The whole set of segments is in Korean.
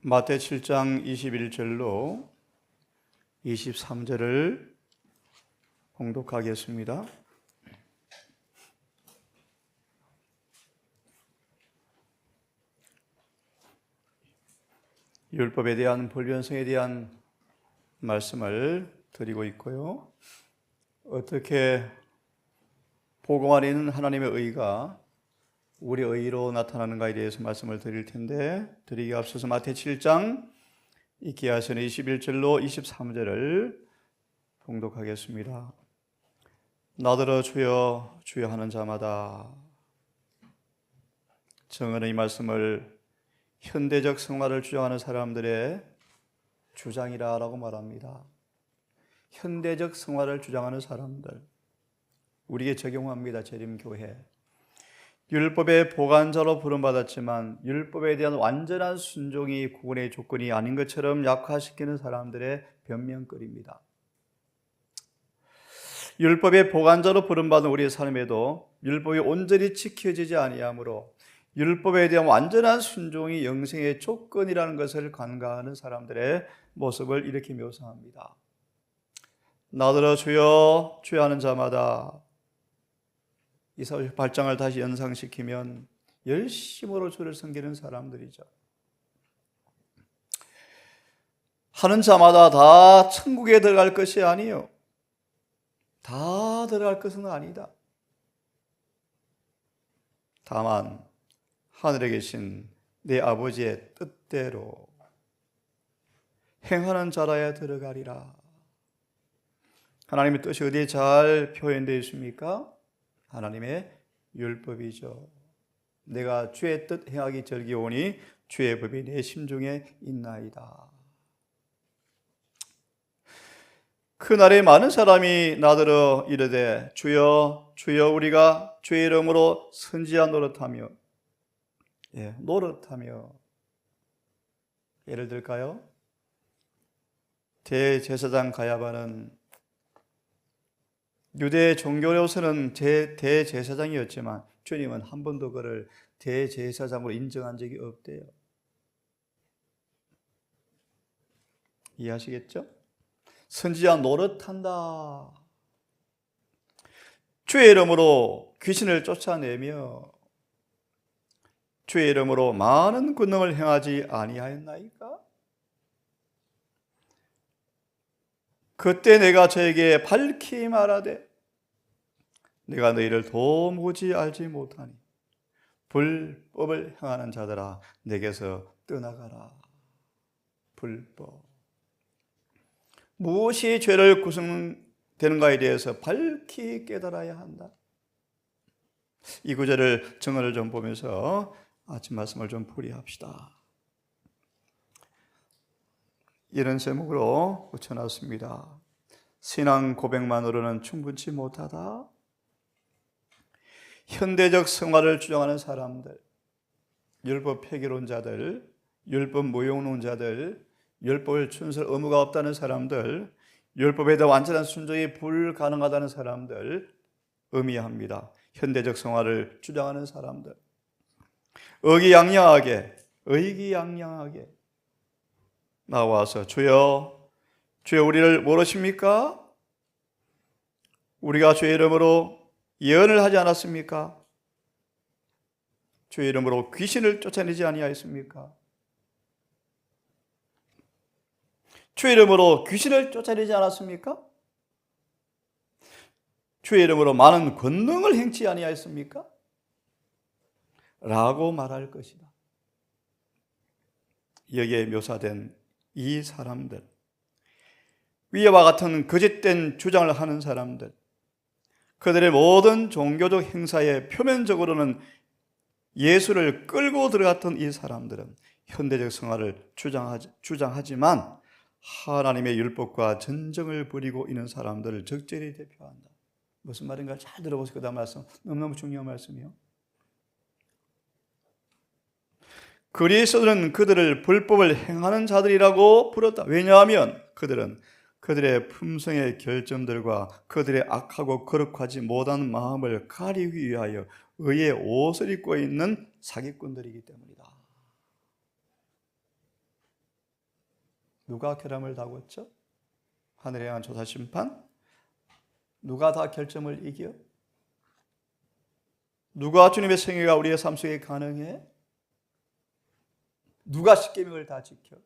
마태 7장 21절로 23절을 봉독하겠습니다. 율법에 대한 불변성에 대한 말씀을 드리고 있고요. 어떻게 복음 안에 있는 하나님의 의가 우리의 의로 나타나는가에 대해서 말씀을 드릴 텐데, 드리기 앞서서 마태 7장 이기하서는 21절로 23절을 봉독하겠습니다. 나더러 주여 주여 하는 자마다. 정언은 이 말씀을 현대적 성화를 주장하는 사람들의 주장이라고 말합니다. 현대적 성화를 주장하는 사람들, 우리에게 적용합니다. 재림교회. 율법의 보관자로 부름받았지만 율법에 대한 완전한 순종이 구원의 조건이 아닌 것처럼 약화시키는 사람들의 변명거리입니다. 율법의 보관자로 부름받은 우리의 삶에도 율법이 온전히 지켜지지 아니하므로 율법에 대한 완전한 순종이 영생의 조건이라는 것을 간과하는 사람들의 모습을 이렇게 묘사합니다. 나더러 주여 주여 하는 자마다. 이 48장을 다시 연상시키면 열심으로 주를 섬기는 사람들이죠. 하는 자마다 다 천국에 들어갈 것이 아니요, 다 들어갈 것은 아니다. 다만 하늘에 계신 내 아버지의 뜻대로 행하는 자라야 들어가리라. 하나님의 뜻이 어디에 잘 표현되어 있습니까? 하나님의 율법이죠. 내가 주의 뜻 행하기 절기오니 주의 법이 내 심중에 있나이다. 그날에 많은 사람이 나더러 이르되 주여 주여 우리가 주의 이름으로 선지자 노릇하며. 노릇하며. 예를 들까요? 대제사장 가야바는 유대 종교로서는 대제사장이었지만 주님은 한 번도 그를 대제사장으로 인정한 적이 없대요. 이해하시겠죠? 선지자 노릇한다. 주의 이름으로 귀신을 쫓아내며 주의 이름으로 많은 권능을 행하지 아니하였나이까? 그때 내가 저에게 밝히 말하되 내가 너희를 도무지 알지 못하니 불법을 행하는 자들아 내게서 떠나가라. 불법. 무엇이 죄를 구성되는가에 대해서 밝히 깨달아야 한다. 이 구절을 정언을 좀 보면서 아침 말씀을 좀 풀이합시다. 이런 제목으로 붙여놨습니다. 신앙 고백만으로는 충분치 못하다. 현대적 성화를 주장하는 사람들, 율법 폐기론자들, 율법 무용론자들, 율법을 준수할 의무가 없다는 사람들, 율법에 대한 완전한 순종이 불가능하다는 사람들 의미합니다. 현대적 성화를 주장하는 사람들, 의기양양하게 나와서 주여 주여 우리를 모르십니까? 우리가 주의 이름으로 예언을 하지 않았습니까? 주의 이름으로 귀신을 쫓아내지 아니하였습니까? 주의 이름으로 귀신을 쫓아내지 않았습니까? 주의 이름으로 많은 권능을 행치 아니하였습니까? 라고 말할 것이다. 여기에 묘사된 이 사람들, 위와 같은 거짓된 주장을 하는 사람들, 그들의 모든 종교적 행사에 표면적으로는 예수를 끌고 들어갔던 이 사람들은 현대적 성화를 주장하지만 하나님의 율법과 전쟁을 벌이고 있는 사람들을 적절히 대표한다. 무슨 말인가 잘 들어보세요. 그 다음 말씀 너무너무 중요한 말씀이요. 그리스도는 그들을 불법을 행하는 자들이라고 부르다. 왜냐하면 그들은 그들의 품성의 결점들과 그들의 악하고 거룩하지 못한 마음을 가리기 위하여 의의 옷을 입고 있는 사기꾼들이기 때문이다. 누가 결함을 다궜죠? 하늘에 향한 조사 심판? 누가 다 결점을 이겨? 누가 주님의 생애가 우리의 삶 속에 가능해? 누가 십계명을 다 지켜?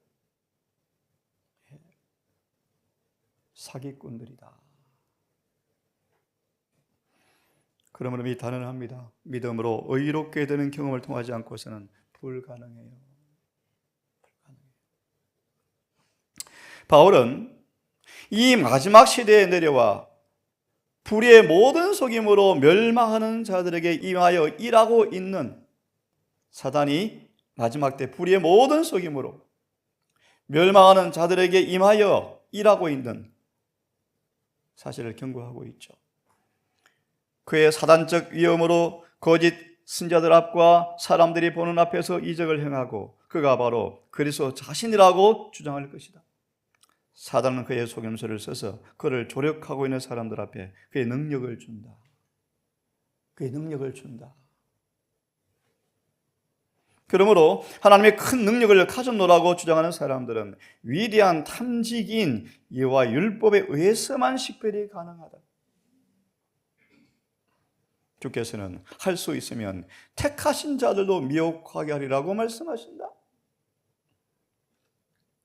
사기꾼들이다. 그러므로 이 단언합니다. 믿음으로 의롭게 되는 경험을 통하지 않고서는 불가능해요. 바울은 이 마지막 시대에 내려와 불의의 모든 속임으로 멸망하는 자들에게 임하여 일하고 있는, 사단이 마지막 때 불의의 모든 속임으로 멸망하는 자들에게 임하여 일하고 있는 사실을 경고하고 있죠. 그의 사단적 위험으로 거짓 선자들 앞과 사람들이 보는 앞에서 이적을 행하고 그가 바로 그리스도 자신이라고 주장할 것이다. 사단은 그의 속임수를 써서 그를 조력하고 있는 사람들 앞에 그의 능력을 준다. 그의 능력을 준다. 그러므로 하나님의 큰 능력을 가졌노라고 주장하는 사람들은 위대한 탐지기인 여호와 율법에 의해서만 식별이 가능하다. 주께서는 할 수 있으면 택하신 자들도 미혹하게 하리라고 말씀하신다.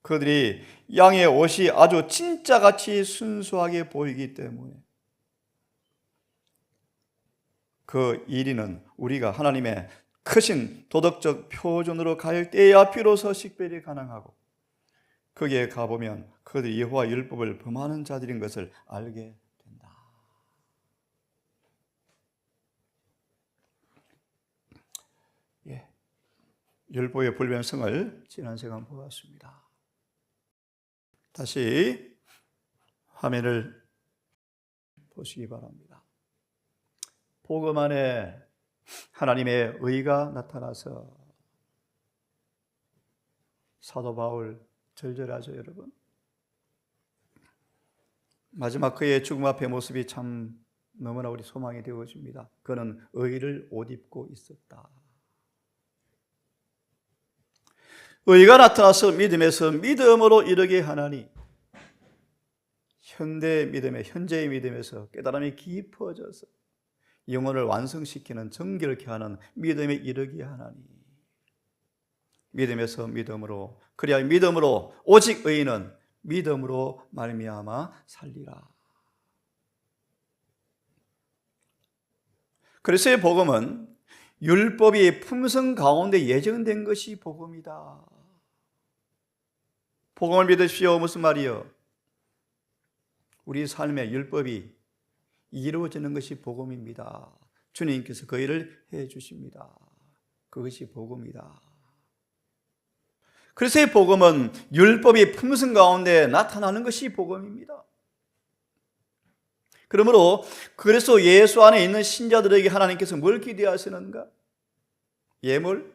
그들이 양의 옷이 아주 진짜같이 순수하게 보이기 때문에 그 일위는 우리가 하나님의 크신 도덕적 표준으로 갈 때야 비로소 식별이 가능하고, 거기에 가보면 그들이 여호와 율법을 범하는 자들인 것을 알게 된다. 율법의 불변성을 지난 시간 보았습니다. 다시 화면을 보시기 바랍니다. 복음 안에 하나님의 의가 나타나서 사도 바울 절절하죠, 여러분. 마지막 그의 죽음 앞의 모습이 참 너무나 우리 소망이 되어집니다. 그는 의를 옷 입고 있었다. 의가 나타나서 믿음에서 믿음으로 이르게 하나니, 현대의 믿음에, 현재의 믿음에서 깨달음이 깊어져서 영혼을 완성시키는, 정결케 하는 믿음에 이르게 하나니, 믿음에서 믿음으로, 그래야 믿음으로, 오직 의인은 믿음으로 말미암아 살리라. 그리스도의 복음은 율법이 품성 가운데 예정된 것이 복음이다. 복음을 믿으십시오. 무슨 말이요? 우리 삶의 율법이 이루어지는 것이 복음입니다. 주님께서 그 일을 해 주십니다. 그것이 복음이다. 그리스도의 복음은 율법이 품성 가운데 나타나는 것이 복음입니다. 그러므로 그리스도 예수 안에 있는 신자들에게 하나님께서 뭘 기대하시는가? 예물?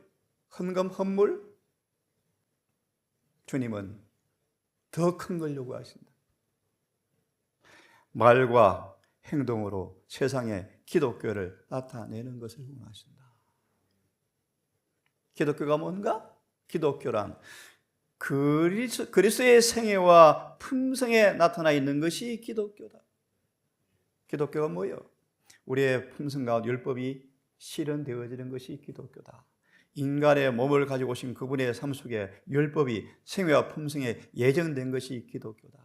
헌금? 헌물? 주님은 더 큰 걸 요구하신다. 말과 행동으로 세상에 기독교를 나타내는 것을 원하신다. 기독교가 뭔가? 기독교란 그리스도의 생애와 품성에 나타나 있는 것이 기독교다. 기독교가 뭐예요? 우리의 품성 가운데 율법이 실현되어지는 것이 기독교다. 인간의 몸을 가지고 오신 그분의 삶 속에 율법이 생애와 품성에 예정된 것이 기독교다.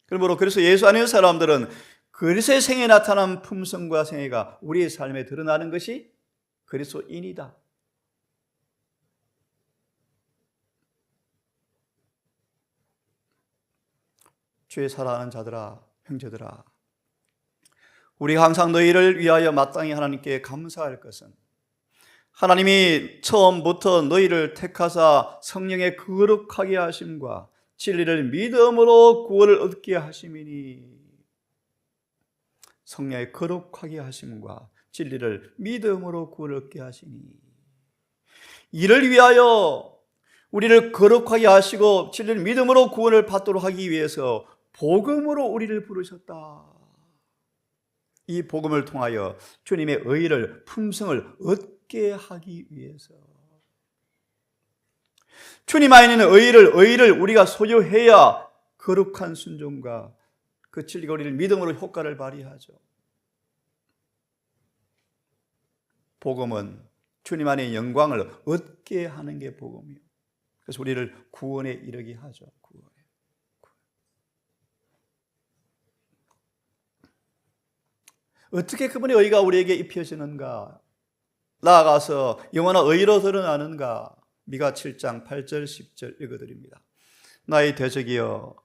그러므로 그래서 예수 안에 있는 사람들은 그리스도의 생애에 나타난 품성과 생애가 우리의 삶에 드러나는 것이 그리스도인이다. 주의 사랑하는 자들아, 형제들아, 우리가 항상 너희를 위하여 마땅히 하나님께 감사할 것은 하나님이 처음부터 너희를 택하사 성령의 거룩하게 하심과 진리를 믿음으로 구원을 얻게 하심이니, 성령의 거룩하게 하심과 진리를 믿음으로 구원을 얻게 하시니, 이를 위하여 우리를 거룩하게 하시고 진리를 믿음으로 구원을 받도록 하기 위해서 복음으로 우리를 부르셨다. 이 복음을 통하여 주님의 의를, 품성을 얻게 하기 위해서. 주님 안에 있는 의를 우리가 소유해야 거룩한 순종과 그 진리가 우리를 믿음으로 효과를 발휘하죠. 복음은 주님 안에 영광을 얻게 하는 게 복음이에요. 그래서 우리를 구원에 이르게 하죠. 구원에. 어떻게 그분의 의가 우리에게 입혀지는가? 나아가서 영원한 의로 드러나는가? 미가 7장 8절 10절 읽어드립니다. 나의 대적이여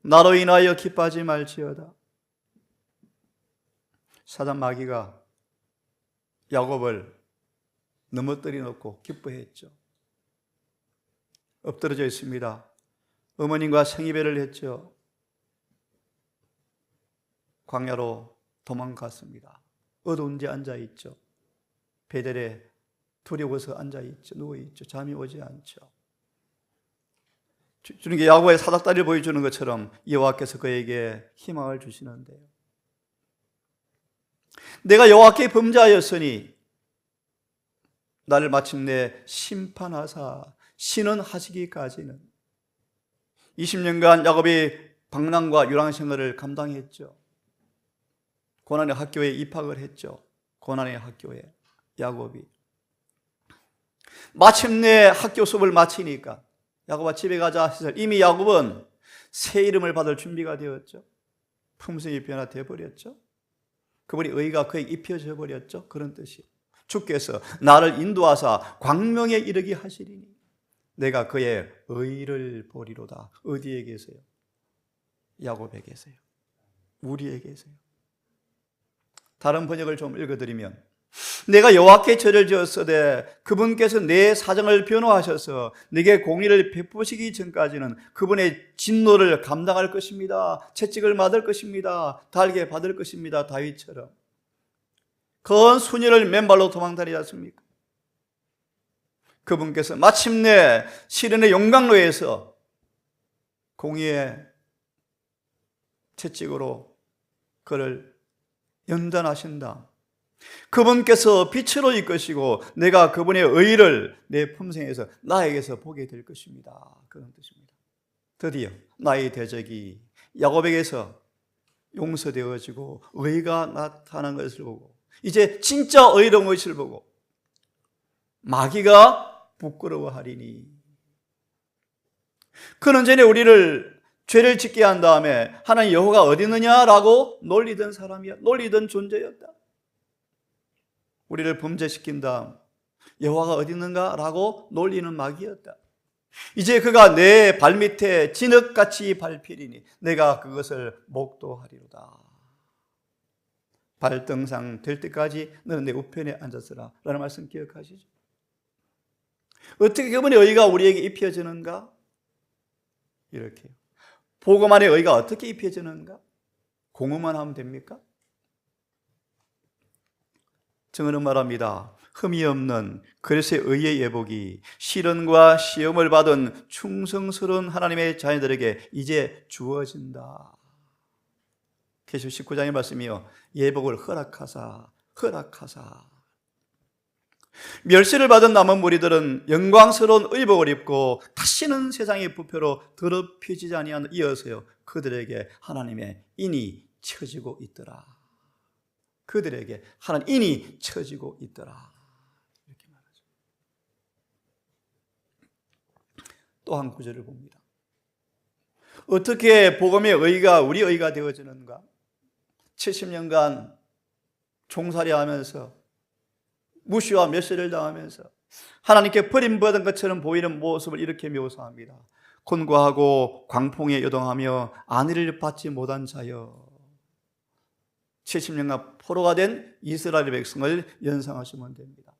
나로 인하여 기뻐하지 말지어다. 사단 마귀가 야곱을 넘어뜨려 놓고 기뻐했죠. 엎드러져 있습니다. 어머님과 생이별을 했죠. 광야로 도망갔습니다. 어두운 데 앉아있죠. 베델에 두려워서 앉아있죠. 누워있죠. 잠이 오지 않죠. 주님께 야곱의 사닥다리를 보여주는 것처럼 여호와께서 그에게 희망을 주시는데요. 내가 여호와께 범죄하였으니 나를 마침내 심판하사 신원하시기까지는 20년간 야곱이 방랑과 유랑 생활을 감당했죠. 고난의 학교에 입학을 했죠. 고난의 학교에 야곱이 마침내 학교 수업을 마치니까 야곱아 집에 가자 해서 이미 야곱은 새 이름을 받을 준비가 되었죠. 품성이 변화되어 버렸죠. 그분이 의가 그에게 입혀져 버렸죠. 그런 뜻이에요. 주께서 나를 인도하사 광명에 이르게 하시리니 내가 그의 의를 보리로다. 어디에 계세요? 야곱에 계세요. 우리에 계세요. 다른 번역을 좀 읽어드리면 내가 여호와께 절을 지었으되 그분께서 내 사정을 변호하셔서 내게 공의를 베푸시기 전까지는 그분의 진노를 감당할 것입니다. 채찍을 맞을 것입니다. 달게 받을 것입니다. 다윗처럼 건 수녀를 맨발로 도망다니지 않습니까? 그분께서 마침내 시련의 용광로에서 공의의 채찍으로 그를 연단하신다. 그분께서 빛으로 이끄시고 내가 그분의 의를 내 품성에서 나에게서 보게 될 것입니다. 그런 뜻입니다. 드디어 나의 대적이 야곱에게서 용서되어지고 의가 나타난 것을 보고 이제 진짜 의로운 것을 보고 마귀가 부끄러워하리니 그는 전에 우리를 죄를 짓게 한 다음에 하나님 여호와가 어디 있느냐라고 놀리던 사람이야. 놀리던 존재였다. 우리를 범죄시킨 다음 여호와가 어디 있는가라고 놀리는 마귀였다. 이제 그가 내 발밑에 진흙같이 밟히리니 내가 그것을 목도하리로다. 발등상 될 때까지 너는 내 우편에 앉았으라 라는 말씀 기억하시죠? 어떻게 그분의 의가 우리에게 입혀지는가? 이렇게요. 복음 안의 의가 어떻게 입혀지는가? 공허만 하면 됩니까? 증언은 말합니다. 흠이 없는 그리스도의 의의 예복이 시련과 시험을 받은 충성스러운 하나님의 자녀들에게 이제 주어진다. 계시록 19장의 말씀이요. 예복을 허락하사 멸시를 받은 남은 무리들은 영광스러운 의복을 입고 다시는 세상의 부패로 더럽혀지지 아니하는 이어서요. 그들에게 하나님의 인이 쳐지고 있더라. 그들에게 하나님 인이 쳐지고 있더라. 이렇게 말하죠. 또 한 구절을 봅니다. 어떻게 복음의 의가 우리 의가 되어지는가? 70년간 종살이하면서 무시와 멸시를 당하면서 하나님께 버림받은 것처럼 보이는 모습을 이렇게 묘사합니다. 곤고하고 광풍에 요동하며 안위를 받지 못한 자여. 70년간 포로가 된 이스라엘 백성을 연상하시면 됩니다.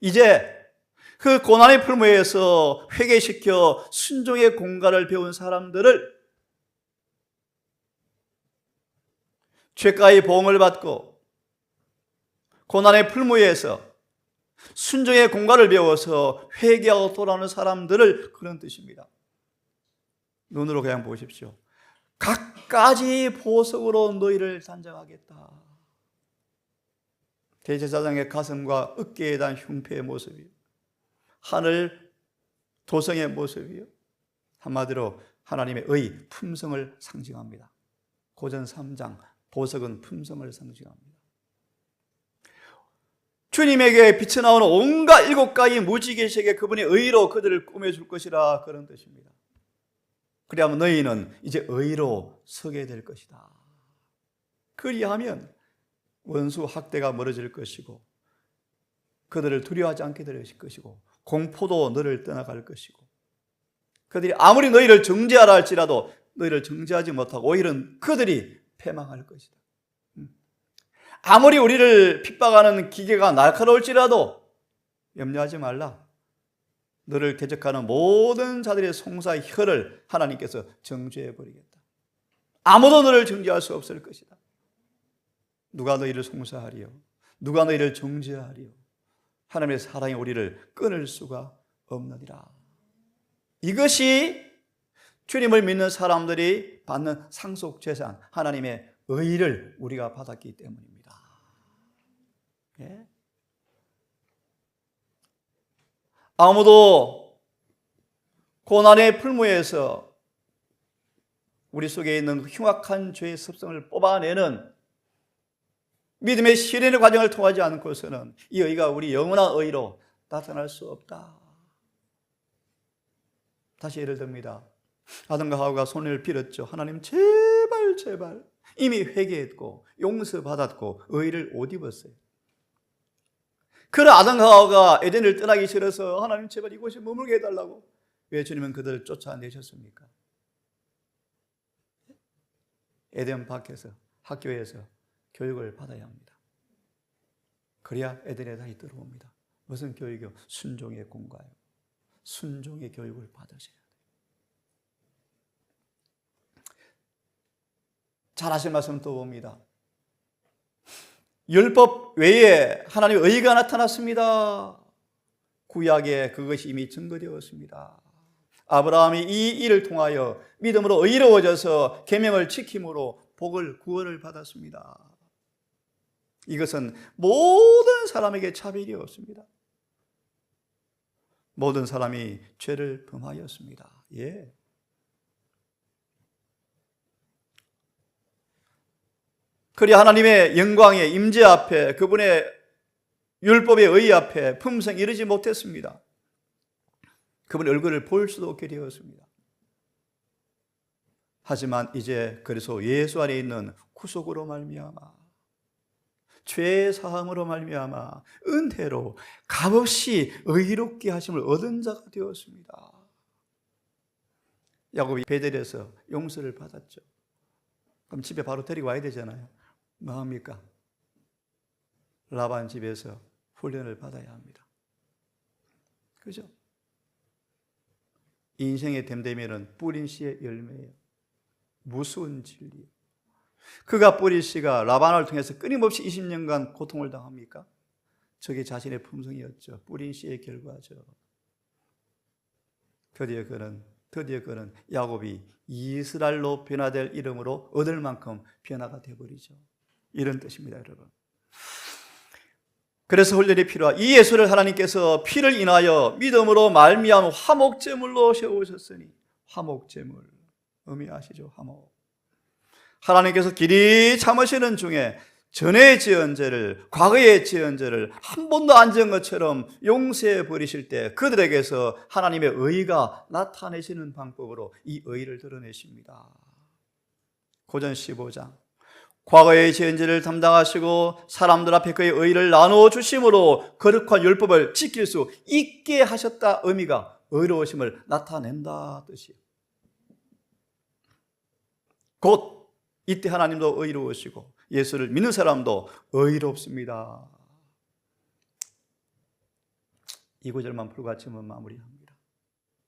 이제 그 고난의 풀무에서 회개시켜 순종의 공갈을 배운 사람들을 죄가의 보응을 받고 고난의 풀무에서 순종의 공갈을 배워서 회개하고 돌아오는 사람들을 그런 뜻입니다. 눈으로 그냥 보십시오. 갖가지 보석으로 너희를 단장하겠다. 대제사장의 가슴과 어깨에 단 흉패의 모습이 하늘 도성의 모습이요. 한마디로 하나님의 의, 품성을 상징합니다. 고전 3장, 보석은 품성을 상징합니다. 주님에게 빛이 나오는 온갖 일곱 가지 무지개색에 그분의 의로 그들을 꾸며줄 것이라, 그런 뜻입니다. 그리하면 너희는 이제 의로 서게 될 것이다. 그리하면 원수 학대가 멀어질 것이고 그들을 두려워하지 않게 될 것이고 공포도 너를 떠나갈 것이고 그들이 아무리 너희를 정죄하라 할지라도 너희를 정죄하지 못하고 오히려 그들이 패망할 것이다. 아무리 우리를 핍박하는 기계가 날카로울지라도 염려하지 말라. 너를 대적하는 모든 자들의 송사의 혀를 하나님께서 정죄해 버리겠다. 아무도 너를 정죄할 수 없을 것이다. 누가 너희를 송사하리요? 누가 너희를 정죄하리요? 하나님의 사랑이 우리를 끊을 수가 없느니라. 이것이 주님을 믿는 사람들이 받는 상속재산, 하나님의 의를 우리가 받았기 때문입니다. 예? 아무도 고난의 풀무에서 우리 속에 있는 흉악한 죄의 습성을 뽑아내는 믿음의 실현의 과정을 통하지 않고서는 이 의가 우리 영원한 의로 나타날 수 없다. 다시 예를 듭니다. 아담과 하와가 손을 빌었죠. 하나님 제발 이미 회개했고 용서받았고 의를 옷 입었어요. 그러나 아담과 하와가 에덴을 떠나기 싫어서 하나님 제발 이곳에 머물게 해달라고 왜 주님은 그들을 쫓아내셨습니까? 에덴 밖에서 학교에서 교육을 받아야 합니다. 그래야 에덴에 다시 들어옵니다. 무슨 교육이요? 순종의 공가요. 순종의 교육을 받으셔야 돼요. 잘 하신 말씀 또 봅니다. 율법 외에 하나님의 의가 나타났습니다. 구약에 그것이 이미 증거되었습니다. 아브라함이 이 일을 통하여 믿음으로 의로워져서 계명을 지킴으로 복을 구원을 받았습니다. 이것은 모든 사람에게 차별이 없습니다. 모든 사람이 죄를 범하였습니다. 예. 그리 하나님의 영광의 임재 앞에 그분의 율법의 의 앞에 품성이 이르지 못했습니다. 그분의 얼굴을 볼 수도 없게 되었습니다. 하지만 이제 그래서 예수 안에 있는 구속으로 말미암아 죄 사함으로 말미암아 은혜로 값없이 의롭게 하심을 얻은 자가 되었습니다. 야곱이 베델에서 용서를 받았죠. 그럼 집에 바로 데리고 와야 되잖아요. 뭐 합니까? 라반 집에서 훈련을 받아야 합니다. 그죠? 인생의 됨됨이는 뿌린 씨의 열매예요. 무서운 진리예요. 그가 뿌린 씨가 라반을 통해서 끊임없이 20년간 고통을 당합니까? 저게 자신의 품성이었죠. 뿌린 씨의 결과죠. 드디어 그는 야곱이 이스라엘로 변화될 이름으로 얻을 만큼 변화가 되어버리죠. 이런 뜻입니다, 여러분. 그래서 훈련이 필요한 이 예수를 하나님께서 피를 인하여 믿음으로 말미암은 화목제물로 세우셨으니, 화목제물 의미아시죠? 화목. 하나님께서 길이 참으시는 중에 전에 지은 죄를, 과거에 지은 죄를 한 번도 안 지은 것처럼 용서해 버리실 때 그들에게서 하나님의 의가 나타내시는 방법으로 이 의를 드러내십니다. 고전 15장. 과거의 지은 죄를 담당하시고 사람들 앞에 그의 의를 나누어 주심으로 거룩한 율법을 지킬 수 있게 하셨다. 의미가 의로우심을 나타낸다 뜻이에요. 곧 이때 하나님도 의로우시고 예수를 믿는 사람도 의롭습니다. 이 구절만 풀같이면 마무리합니다.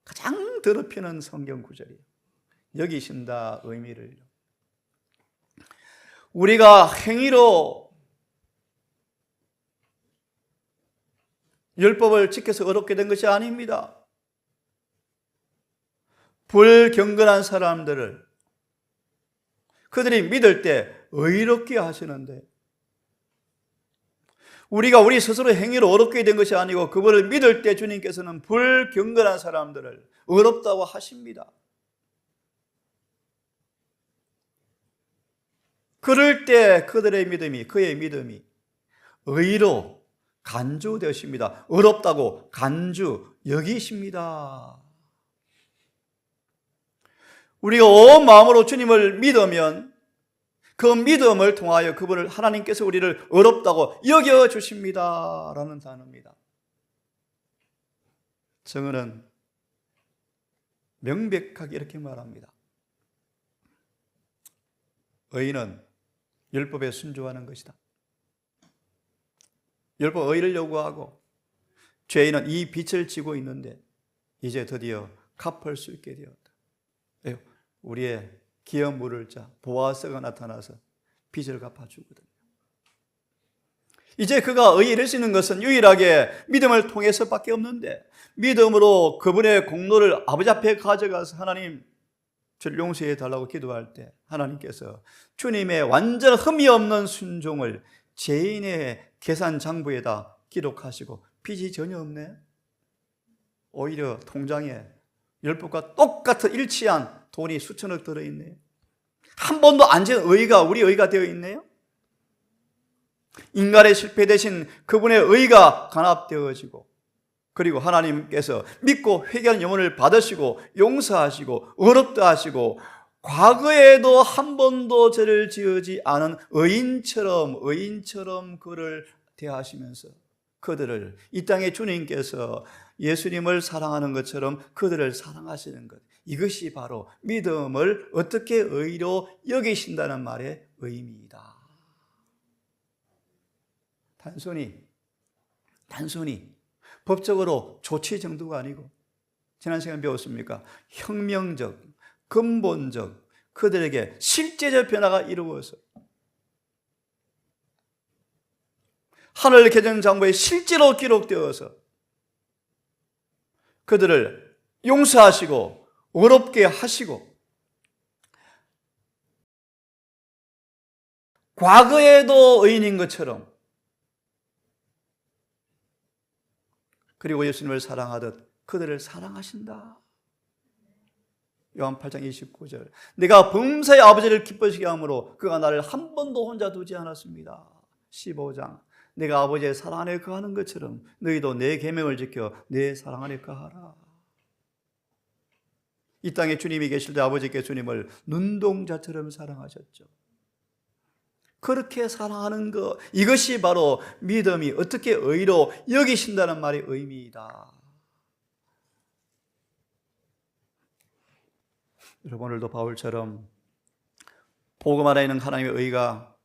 가장 더럽히는 성경 구절이에요. 여기신다 의미를. 우리가 행위로 율법을 지켜서 의롭게 된 것이 아닙니다. 불경건한 사람들을 그들이 믿을 때 의롭게 하시는데 우리가 우리 스스로 행위로 어렵게 된 것이 아니고 그분을 믿을 때 주님께서는 불경건한 사람들을 어렵다고 하십니다. 그럴 때 그들의 믿음이, 그의 믿음이 의로 간주되십니다. 어렵다고 간주 여기십니다. 우리가 온 마음으로 주님을 믿으면 그 믿음을 통하여 그분을 하나님께서 우리를 어렵다고 여겨주십니다 라는 단어입니다. 정언은 명백하게 이렇게 말합니다. 의인은 율법에 순종하는 것이다. 율법 의를 요구하고 죄인은 이 빛을 지고 있는데 이제 드디어 갚을 수 있게 되었다. 우리의 기업 물을 자 보아스가 나타나서 빚을 갚아주거든요. 이제 그가 의에 이를 수 있는 것은 유일하게 믿음을 통해서밖에 없는데 믿음으로 그분의 공로를 아버지 앞에 가져가서 하나님 저를 용서해 달라고 기도할 때 하나님께서 주님의 완전 흠이 없는 순종을 죄인의 계산 장부에다 기록하시고 빚이 전혀 없네. 오히려 통장에 율법과 똑같은 일치한 돈이 수천억 들어있네요. 한 번도 안 지은 의가 우리 의가 되어 있네요. 인간의 실패 대신 그분의 의가 간합되어지고 그리고 하나님께서 믿고 회개하는 영혼을 받으시고 용서하시고 의롭다 하시고 과거에도 한 번도 죄를 지으지 않은 의인처럼 그를 대하시면서 그들을 이 땅에 주님께서 예수님을 사랑하는 것처럼 그들을 사랑하시는 것, 이것이 바로 믿음을 어떻게 의로 여기신다는 말의 의미이다. 단순히 법적으로 조치 정도가 아니고 지난 시간에 배웠습니까? 혁명적, 근본적 그들에게 실제적 변화가 이루어서 하늘 계정 장부에 실제로 기록되어서 그들을 용서하시고 어렵게 하시고 과거에도 의인인 것처럼 그리고 예수님을 사랑하듯 그들을 사랑하신다. 요한 8장 29절 내가 범사의 아버지를 기뻐시게 함으로 그가 나를 한 번도 혼자 두지 않았습니다. 15장 내가 아버지의 사랑 안에 거하는 것처럼 너희도 내 계명을 지켜 내 사랑 안에 거하라. 이 땅에 주님이 계실 때 아버지께 주님을 눈동자처럼 사랑하셨죠. 그렇게 사랑하는 것, 이것이 바로 믿음이 어떻게 의로 여기신다는 말의 의미이다. 여러분 오늘도 바울처럼 복음 안에 있는 하나님의 의가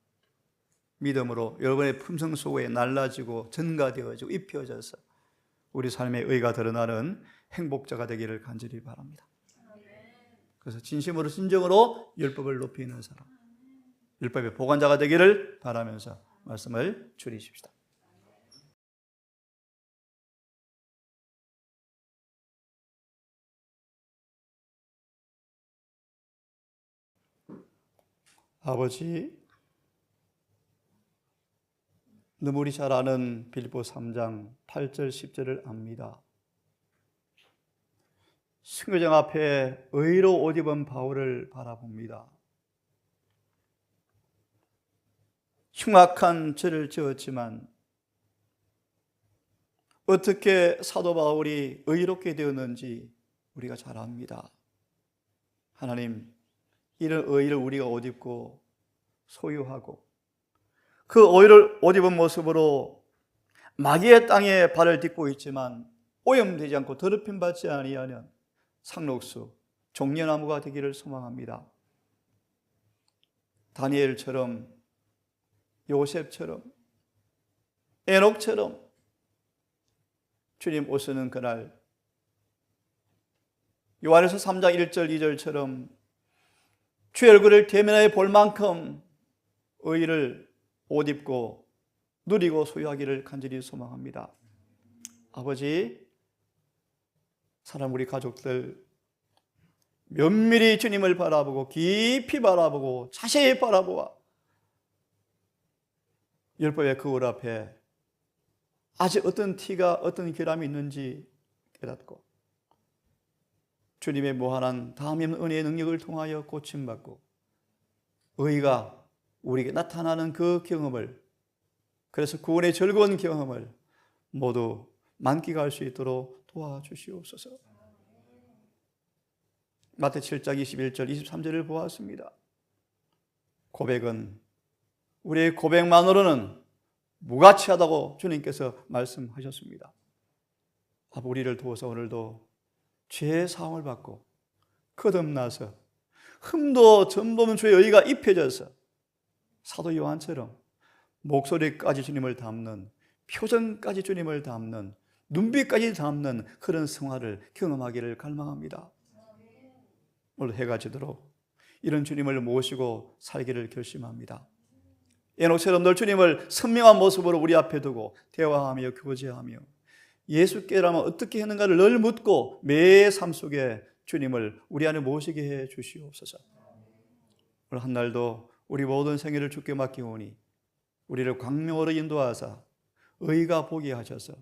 믿음으로 여러분의 품성 속에 날라지고 전가되어지고 입혀져서 우리 삶의 의가 드러나는 행복자가 되기를 간절히 바랍니다. 그래서 진심으로 진정으로 율법을 높이는 사람, 율법의 보관자가 되기를 바라면서 말씀을 줄이십시다. 아버지, 너무리 잘 아는 빌립보 3장 8절 10절을 압니다. 승교장 앞에 의로 옷 입은 바울을 바라봅니다. 흉악한 죄를 지었지만 어떻게 사도 바울이 의롭게 되었는지 우리가 잘 압니다. 하나님, 이런 의를 우리가 옷 입고 소유하고 그 의를 옷 입은 모습으로 마귀의 땅에 발을 딛고 있지만 오염되지 않고 더럽힘 받지 아니하는 상록수, 종려나무가 되기를 소망합니다. 다니엘처럼, 요셉처럼, 에녹처럼 주님 오시는 그날 요한일서 3장 1절 2절처럼 주의 얼굴을 대면하여 볼 만큼 의를 옷 입고 누리고 소유하기를 간절히 소망합니다. 아버지, 사랑 우리 가족들 면밀히 주님을 바라보고 깊이 바라보고 자세히 바라보아 율법의 거울 앞에 아직 어떤 티가 어떤 결함이 있는지 깨닫고 주님의 무한한 다함이 없는 은혜의 능력을 통하여 고침받고 의가 우리에게 나타나는 그 경험을, 그래서 구원의 즐거운 경험을 모두 만끽할 수 있도록 도와주시옵소서. 마태 7장 21절 23절을 보았습니다. 고백은, 우리의 고백만으로는 무가치하다고 주님께서 말씀하셨습니다. 우리를 도와서 오늘도 죄의 사함을 받고 거듭나서 흠도 점도 없는 주의 의가 입혀져서 사도 요한처럼 목소리까지 주님을 담는, 표정까지 주님을 담는, 눈빛까지 담는 그런 생활을 경험하기를 갈망합니다. 오늘 해가 지도록 이런 주님을 모시고 살기를 결심합니다. 에녹처럼 늘 주님을 선명한 모습으로 우리 앞에 두고 대화하며 교제하며 예수께라면 어떻게 했는가를 늘 묻고 매 삶 속에 주님을 우리 안에 모시게 해 주시옵소서. 오늘 한 날도 우리 모든 생애를 주께 맡기오니 우리를 광명으로 인도하사 의가 보게 하셔서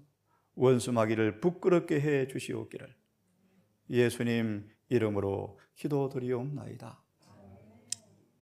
원수마귀를 부끄럽게 해 주시옵기를 예수님 이름으로 기도드리옵나이다.